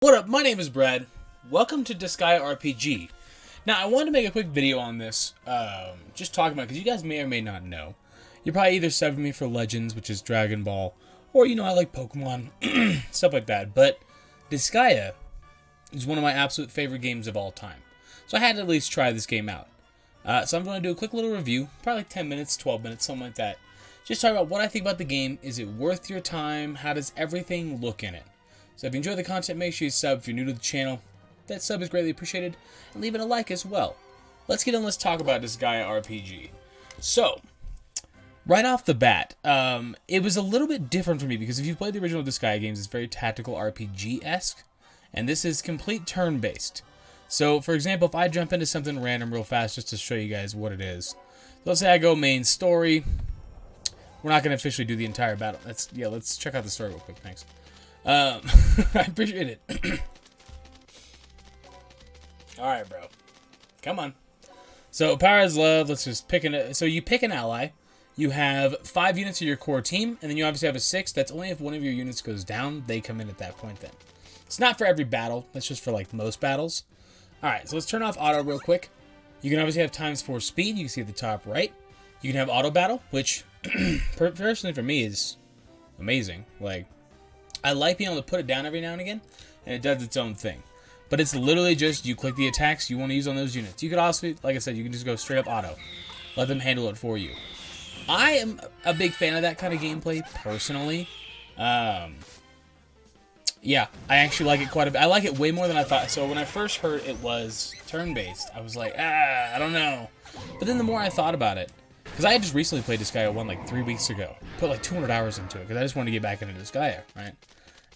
What up? My name is Brad. Welcome to Disgaea RPG. Now, I wanted to make a quick video on this, just talking about it, because you guys may or may not know. You're probably either subbing me for Legends, which is Dragon Ball, or, I like Pokemon, stuff like that. But Disgaea is one of my absolute favorite games of all time. So I had to at least try this game out. So I'm going to do a quick little review, probably like 10 minutes, 12 minutes, something like that. Just talk about what I think about the game. Is it worth your time? How does everything look in it? So if you enjoy the content, make sure you sub. If you're new to the channel, that sub is greatly appreciated. And leave it a like as well. Let's get in, let's talk about Disgaea RPG. So, right off the bat, it was a little bit different for me because if you've played the original Disgaea games, it's very tactical RPG-esque. And this is complete turn-based. So, for example, if I jump into something random real fast just to show you guys what it is. So let's say I go main story. We're not going to officially do the entire battle. Let's check out the story real quick. Thanks. I appreciate it. Alright, bro. Come on. So, power is love. Let's just pick so you pick an ally. You have 5 units of your core team, and then you obviously have a 6. That's only if one of your units goes down, they come in at that point then. It's not for every battle. That's just for, like, most battles. Alright, so let's turn off auto real quick. You can obviously have ×4 speed. You can see at the top right. You can have auto battle, which, personally for me, is amazing. Like, I like being able to put it down every now and again, and it does its own thing. But it's literally just, you click the attacks you want to use on those units. You could also, like I said, you can just go straight up auto. Let them handle it for you. I am a big fan of that kind of gameplay, personally. Yeah, I actually like it quite a bit. I like it way more than I thought. So when I first heard it was turn-based, I was like, I don't know. But then the more I thought about it, because I had just recently played Disgaea 1 like 3 weeks ago. Put like 200 hours into it because I just wanted to get back into Disgaea, right?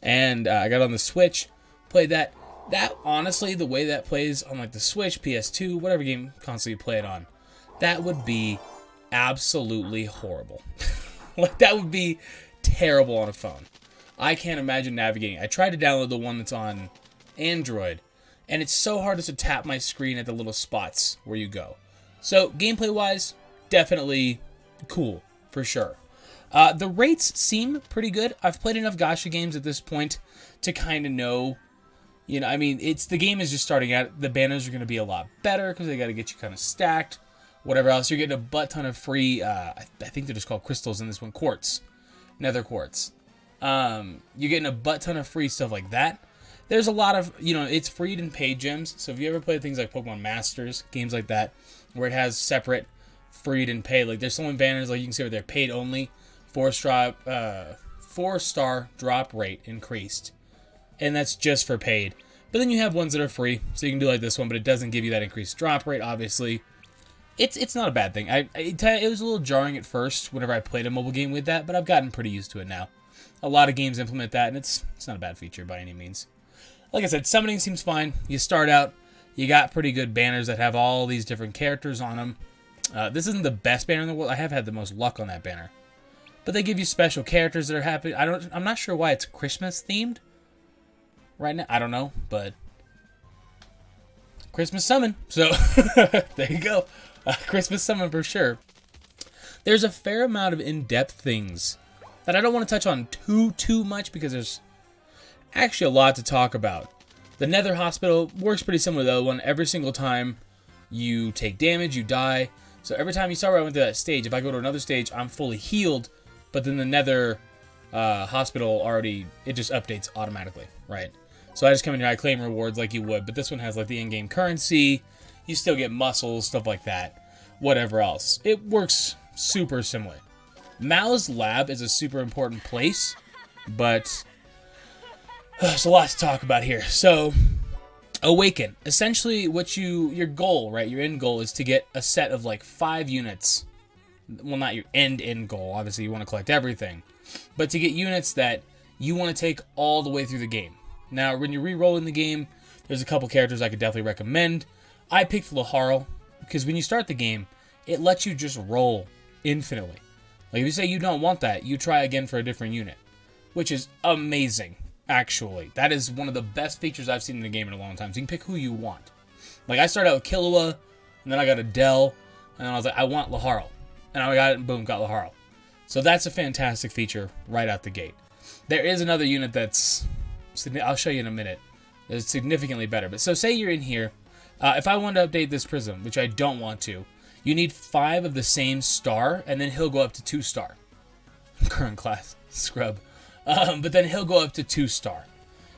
And I got on the Switch, played that. That, honestly, the way that plays on like the Switch, PS2, whatever game console you play it on, that would be absolutely horrible. Like, that would be terrible on a phone. I can't imagine navigating. I tried to download the one that's on Android, and it's so hard just to tap my screen at the little spots where you go. So, gameplay-wise, definitely cool, for sure. The rates seem pretty good. I've played enough gacha games at this point to kind of know, I mean, the game is just starting out. The banners are going to be a lot better because they got to get you kind of stacked. Whatever else, you're getting a butt ton of free, I think they're just called crystals in this one, quartz, nether quartz. You're getting a butt ton of free stuff like that. There's a lot of, it's freed and paid gems. So if you ever play things like Pokemon Masters, games like that, where it has separate freed and paid, like there's some banners, like you can see where they're paid only, 4-star drop rate increased. And that's just for paid. But then you have ones that are free, so you can do like this one, but it doesn't give you that increased drop rate, obviously. It's not a bad thing. It was a little jarring at first whenever I played a mobile game with that, but I've gotten pretty used to it now. A lot of games implement that, and it's not a bad feature by any means. Like I said, summoning seems fine. You start out, you got pretty good banners that have all these different characters on them. This isn't the best banner in the world. I have had the most luck on that banner. But they give you special characters that are happy. I'm not sure why it's Christmas themed right now. I don't know, but Christmas summon. So there you go. Christmas summon for sure. There's a fair amount of in-depth things that I don't want to touch on too much because there's actually a lot to talk about. The Nether Hospital works pretty similar to the other one. Every single time you take damage, you die. So every time you start right into that stage, if I go to another stage, I'm fully healed. But then the Nether Hospital it just updates automatically, right? So I just come in here, I claim rewards like you would, but this one has like the in-game currency. You still get muscles, stuff like that. Whatever else. It works super similar. Mao's lab is a super important place, but there's a lot to talk about here. So, Awaken. Essentially, your goal, right? Your end goal is to get a set of like 5 units. Well, not your end goal. Obviously, you want to collect everything. But to get units that you want to take all the way through the game. Now, when you're re-rolling the game, there's a couple characters I could definitely recommend. I picked Laharl, because when you start the game, it lets you just roll infinitely. Like, if you say you don't want that, you try again for a different unit. Which is amazing, actually. That is one of the best features I've seen in the game in a long time. So you can pick who you want. Like, I started out with Killua, and then I got Adele, and then I was like, I want Laharl. And I got it, and boom, got Laharl. So that's a fantastic feature right out the gate. There is another unit that's... I'll show you in a minute. It's significantly better. But so say you're in here. If I wanted to update this prism, which I don't want to, you need 5 of the same star, and then he'll go up to 2 star. Current class, scrub. But then he'll go up to 2 star.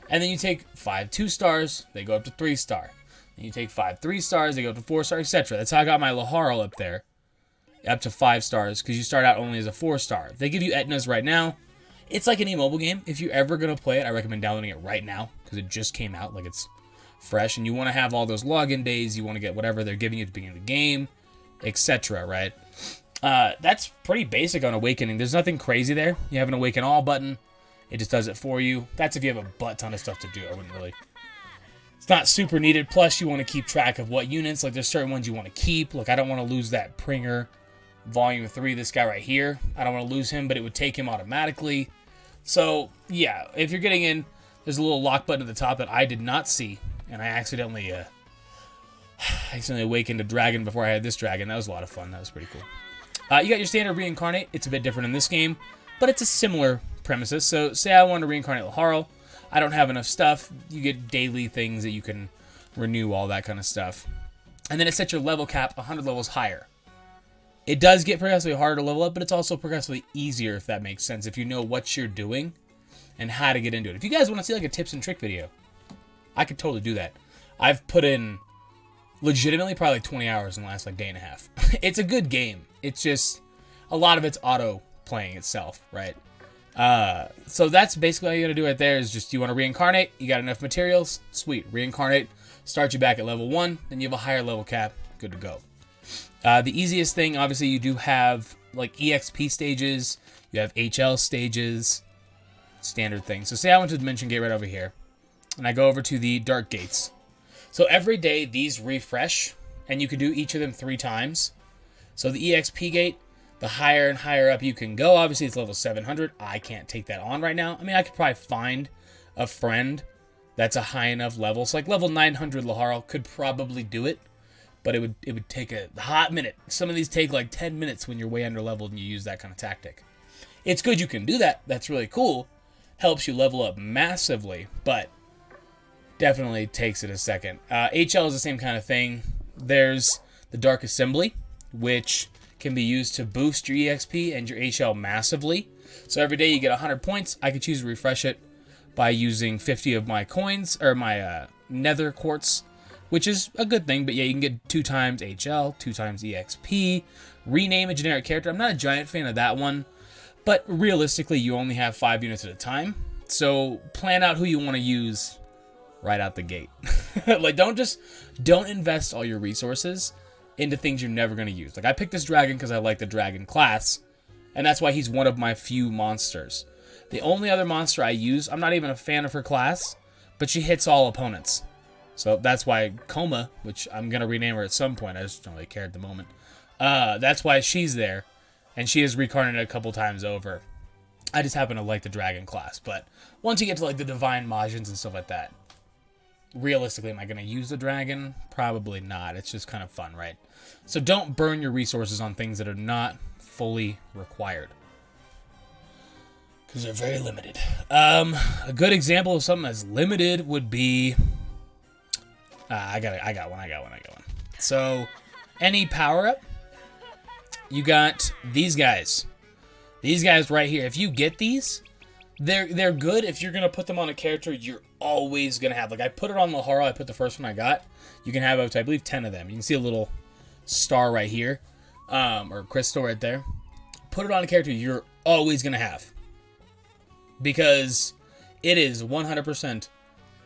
And then you take 5 2 stars, they go up to 3 star. And you take 5 3 stars, they go up to 4 star, etc. That's how I got my Laharl up there. Up to 5 stars, because you start out only as a 4 star. If they give you Etnas right now, it's like any mobile game. If you're ever going to play it, I recommend downloading it right now, because it just came out, like it's fresh. And you want to have all those login days, you want to get whatever they're giving you at the beginning of the game, etc., right? That's pretty basic on Awakening. There's nothing crazy there. You have an Awaken All button. It just does it for you. That's if you have a butt ton of stuff to do. I wouldn't really... It's not super needed. Plus, you want to keep track of what units. Like, there's certain ones you want to keep. Like, I don't want to lose that Pringer Volume 3, this guy right here. I don't want to lose him, but it would take him automatically. So, yeah, if you're getting in, there's a little lock button at the top that I did not see. And I accidentally awakened a dragon before I had this dragon. That was a lot of fun. That was pretty cool. You got your standard reincarnate. It's a bit different in this game, but it's a similar premises. So say I want to reincarnate Laharl. I don't have enough stuff. You get daily things that you can renew, all that kind of stuff. And then it sets your level cap 100 levels higher. It does get progressively harder to level up, but it's also progressively easier, if that makes sense, if you know what you're doing and how to get into it. If you guys want to see like a tips and trick video, I could totally do that. I've put in legitimately probably like 20 hours in the last like day and a half. It's a good game. It's just a lot of it's auto playing itself, right? So that's basically all you gotta do right there is just you want to reincarnate, you got enough materials, sweet, reincarnate, start you back at level 1, then you have a higher level cap, good to go. The easiest thing, obviously, you do have like EXP stages, you have HL stages, standard things. So say I went to Dimension Gate right over here, and I go over to the Dark Gates. So every day these refresh, and you can do each of them 3 times. So the EXP gate, the higher and higher up you can go. Obviously, it's level 700. I can't take that on right now. I mean, I could probably find a friend that's a high enough level. So like level 900 Laharl could probably do it, but it would take a hot minute. Some of these take like 10 minutes when you're way under leveled and you use that kind of tactic. It's good you can do that. That's really cool. Helps you level up massively, but definitely takes it a second. HL is the same kind of thing. There's the Dark Assembly, which can be used to boost your EXP and your HL massively. So every day you get 100 points. I could choose to refresh it by using 50 of my coins, or my nether quartz, which is a good thing. But yeah, you can get 2 times HL, 2 times EXP, rename a generic character. I'm not a giant fan of that one, but realistically, you only have 5 units at a time. So plan out who you want to use right out the gate. Like, don't invest all your resources into things you're never going to use. Like, I picked this dragon because I like the dragon class, and that's why he's one of my few monsters. The only other monster I use, I'm not even a fan of her class, but she hits all opponents. So that's why Coma, which I'm going to rename her at some point, I just don't really care at the moment. That's why she's there, and she is reincarnated a couple times over. I just happen to like the dragon class, but once you get to like the divine Majins and stuff like that, realistically, am I going to use the dragon? Probably not. It's just kind of fun, right? So don't burn your resources on things that are not fully required, because they're very limited. A good example of something that's limited would be... I got one. So, any power-up, you got these guys. These guys right here. If you get these, they're good if you're going to put them on a character you're always going to have. Like, I put it on Laharl. I put the first one I got. You can have up to, I believe, 10 of them. You can see a little star right here, or crystal right there. Put it on a character you're always going to have, because it is 100%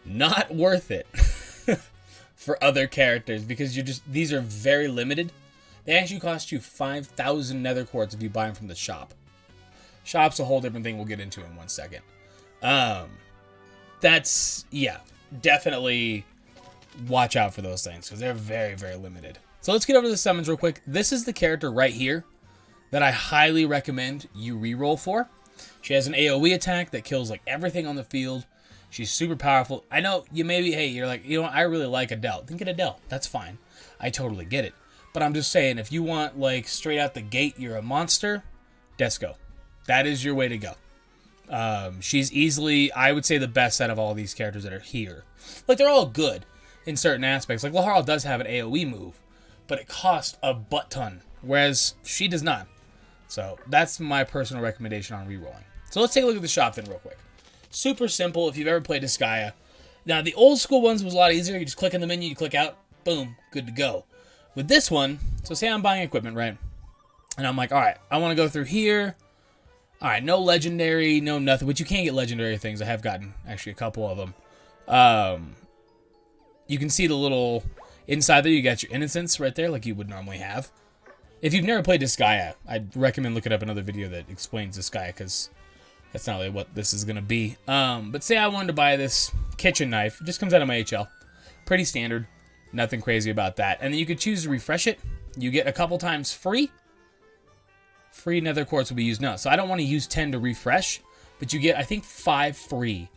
not worth it for other characters, because these are very limited. They actually cost you 5,000 nether quartz if you buy them from the shop. Shop's a whole different thing we'll get into in one second. That's, yeah, definitely watch out for those things, because they're very, very limited. So let's get over to the summons real quick. This is the character right here that I highly recommend you reroll for. She has an AoE attack that kills like everything on the field. She's super powerful. I know you maybe, hey, you're like, you know what, I really like Adele. Then get Adele. That's fine. I totally get it. But I'm just saying, if you want like straight out the gate, you're a monster, Desco. That is your way to go. She's easily, I would say, the best out of all these characters that are here. Like, they're all good in certain aspects. Like, Laharl does have an AoE move, but it costs a butt ton, whereas she does not. So that's my personal recommendation on rerolling. So let's take a look at the shop then real quick. Super simple if you've ever played Disgaea. Now, the old school ones was a lot easier. You just click in the menu, you click out, boom, good to go. With this one, so say I'm buying equipment, right? And I'm like, all right, I want to go through here. All right, no legendary, no nothing. But you can get legendary things. I have gotten, actually, a couple of them. You can see the little inside there. You got your innocence right there, like you would normally have. If you've never played Disgaea, I'd recommend looking up another video that explains Disgaea, because that's not really what this is going to be. But say I wanted to buy this kitchen knife. It just comes out of my HL. Pretty standard. Nothing crazy about that. And then you could choose to refresh it. You get a couple times free. Free nether quartz will be used now. So I don't want to use 10 to refresh, but you get, I think, 5 free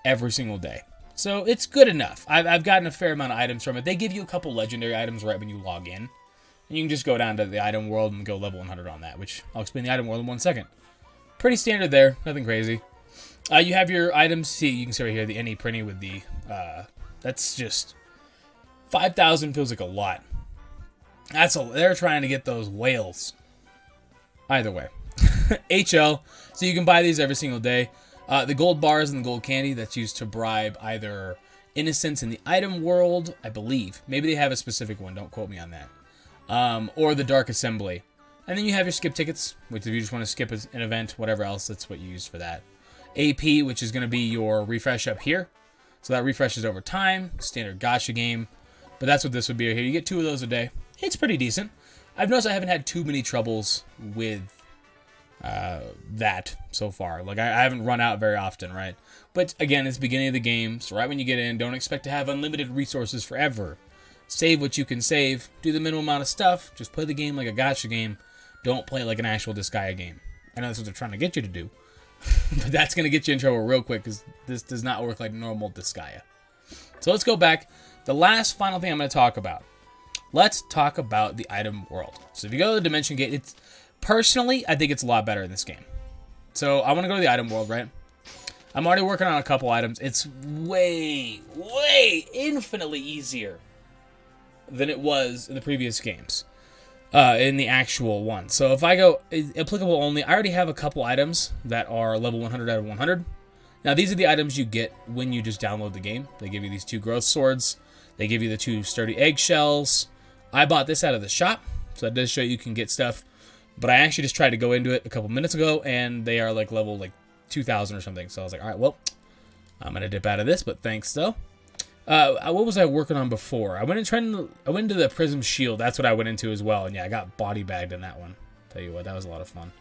every single day. So it's good enough. I've gotten a fair amount of items from it. They give you a couple legendary items right when you log in. And you can just go down to the item world and go level 100 on that, which I'll explain the item world in 1 second. Pretty standard there. Nothing crazy. You have your items. See, you can see right here the any printy with the, that's just, 5,000 feels like a lot. They're trying to get those whales. Either way. HL. So you can buy these every single day. The gold bars and the gold candy, that's used to bribe either innocents in the item world, I believe. Maybe they have a specific one. Don't quote me on that. Or the dark assembly. And then you have your skip tickets, which if you just want to skip an event, whatever else, that's what you use for that. AP, which is going to be your refresh up here. So that refreshes over time. Standard gacha game. But that's what this would be right here. You get 2 of those a day. It's pretty decent. I've noticed I haven't had too many troubles with that so far. Like, I haven't run out very often, right? But, again, it's the beginning of the game, so right when you get in, don't expect to have unlimited resources forever. Save what you can save. Do the minimum amount of stuff. Just play the game like a gacha game. Don't play it like an actual Disgaea game. I know that's what they're trying to get you to do. But that's going to get you in trouble real quick, because this does not work like normal Disgaea. So let's go back. The last final thing I'm going to talk about. Let's talk about the item world. So if you go to the Dimension Gate, personally, I think it's a lot better in this game. So I want to go to the item world, right? I'm already working on a couple items. It's way, infinitely easier than it was in the previous games. In the actual one. So if I go applicable only, I already have a couple items that are level 100 out of 100. Now these are the items you get when you just download the game. They give you these 2 growth swords. They give you the 2 sturdy eggshells. I bought this out of the shop, so that does show you can get stuff. But I actually just tried to go into it a couple minutes ago, and they are like level 2,000 or something. So I was like, all right, well, I'm gonna dip out of this, but thanks though. What was I working on before? I went into the Prism Shield. That's what I went into as well, and yeah, I got body bagged in that one. Tell you what, that was a lot of fun.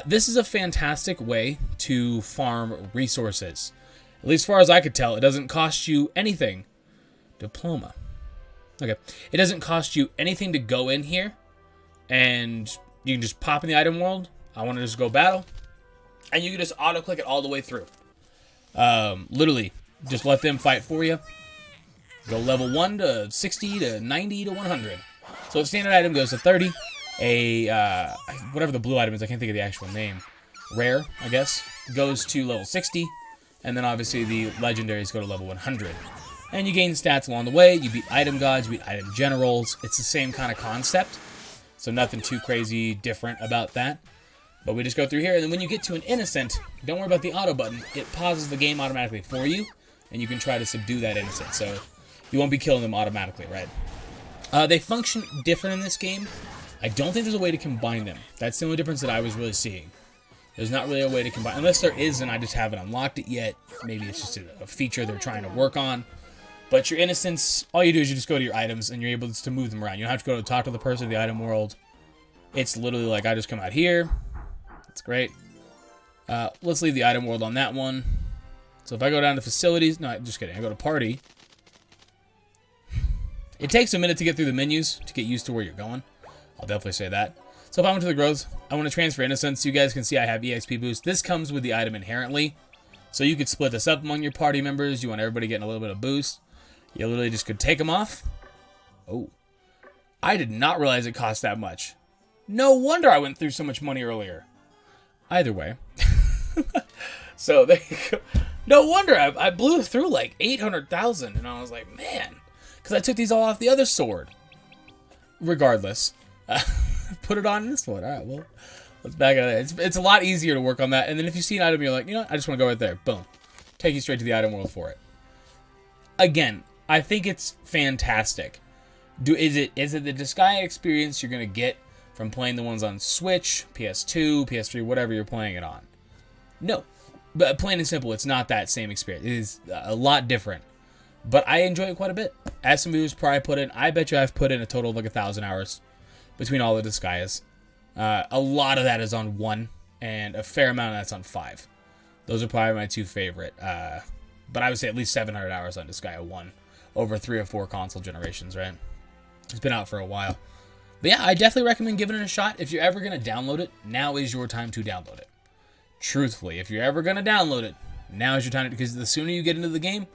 This is a fantastic way to farm resources. At least as far as I could tell, it doesn't cost you anything. Diploma. Okay. It doesn't cost you anything to go in here, and you can just pop in the item world. I want to just go battle, and you can just auto-click it all the way through. Literally, just let them fight for you. Go level 1 to 60 to 90 to 100. So the standard item goes to 30. Whatever the blue item is, I can't think of the actual name. Rare, I guess, goes to level 60. And then obviously the legendaries go to level 100. And you gain stats along the way. You beat item gods, you beat item generals. It's the same kind of concept. So nothing too crazy different about that. But we just go through here, and then when you get to an innocent, don't worry about the auto button. It pauses the game automatically for you, and you can try to subdue that innocent. So you won't be killing them automatically, right? They function different in this game. I don't think there's a way to combine them. That's the only difference that I was really seeing. There's not really a way to combine, unless there is, and I just haven't unlocked it yet. Maybe it's just a feature they're trying to work on. But your innocents, all you do is you just go to your items, and you're able to move them around. You don't have to go to talk to the person in the item world. It's literally like I just come out here. That's great. Let's leave the item world on that one. So if I go down to facilities, no, just kidding. I go to party. It takes a minute to get through the menus to get used to where you're going. I'll definitely say that. So if I went to the growth, I want to transfer innocence. You guys can see I have EXP boost. This comes with the item inherently. So you could split this up among your party members. You want everybody getting a little bit of boost. You literally just could take them off. Oh. I did not realize it cost that much. No wonder I went through so much money earlier. Either way. So there you go. No wonder I blew through like 800,000, and I was like, man, because I took these all off the other sword. Regardless, put it on this one. All right, well, let's back out of there. It's a lot easier to work on that. And then if you see an item, you're like, you know what? I just want to go right there. Boom. Take you straight to the item world for it. Again, I think it's fantastic. Is it the Disgaea experience you're going to get from playing the ones on Switch, PS2, PS3, whatever you're playing it on? No. But plain and simple, it's not that same experience. It is a lot different. But I enjoy it quite a bit. As some viewers probably put in, I bet you I've put in a total of like 1,000 hours between all the Disgaeas. A lot of that is on 1, and a fair amount of that's on 5. Those are probably my 2 favorite. But I would say at least 700 hours on Disgaea 1 over 3 or 4 console generations, right? It's been out for a while. But yeah, I definitely recommend giving it a shot. If you're ever going to download it, now is your time to download it. Truthfully, if you're ever going to download it, now is your time, because the sooner you get into the game,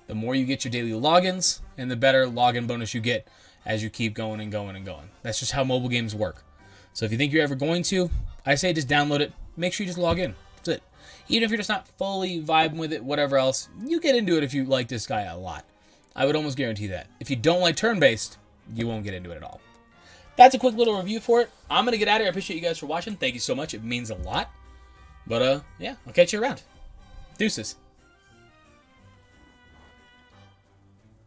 the more you get your daily logins, and the better login bonus you get as you keep going and going and going. That's just how mobile games work. So if you think you're ever going to, I say just download it. Make sure you just log in. That's it. Even if you're just not fully vibing with it, whatever else, you get into it if you like this guy a lot. I would almost guarantee that. If you don't like turn-based, you won't get into it at all. That's a quick little review for it. I'm going to get out of here. I appreciate you guys for watching. Thank you so much. It means a lot. But, yeah, I'll catch you around. Deuces.